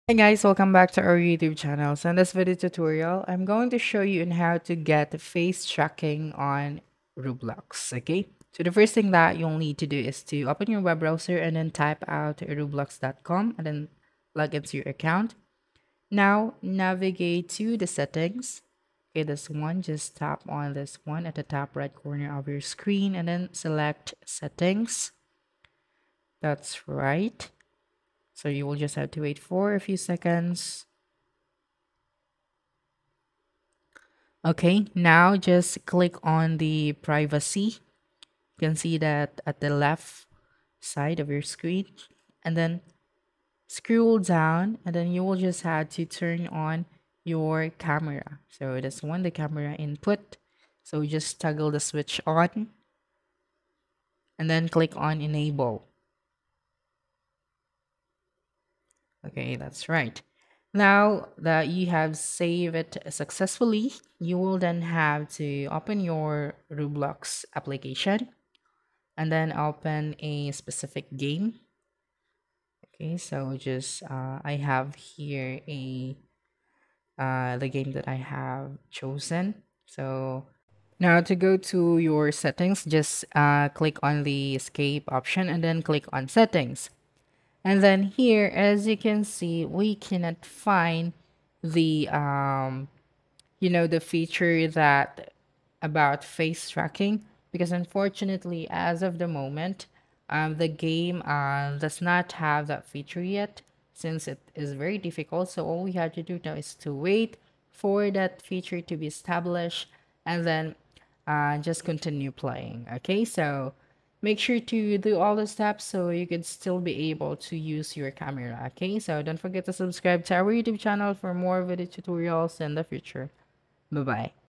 Hey guys, welcome back to our YouTube channel. So in this video tutorial, I'm going to show you on how to get face tracking on Roblox. Okay, so the first thing that you'll need to do is to open your web browser and then type out roblox.com and then log into your account. Now navigate to the settings. Okay, this one, just tap on this one at the top right corner of your screen and then select settings. That's right. So you will just have to wait for a few seconds. Okay, now just click on the privacy. You can see that at the left side of your screen. And then scroll down and then you will just have to turn on your camera. So that's one, the camera input. So just toggle the switch on and then click on enable. Okay, that's right. Now that you have saved it successfully, you will then have to open your Roblox application and then open a specific game. Okay, so just I have here a the game that I have chosen. So now to go to your settings, just click on the escape option and then click on settings. And then here, as you can see, we cannot find the the feature that about face tracking because unfortunately, as of the moment, the game does not have that feature yet since it is very difficult. So all we have to do now is to wait for that feature to be established and then just continue playing. Okay, so make sure to do all the steps so you can still be able to use your camera. Okay, so don't forget to subscribe to our YouTube channel for more video tutorials in the future. Bye bye.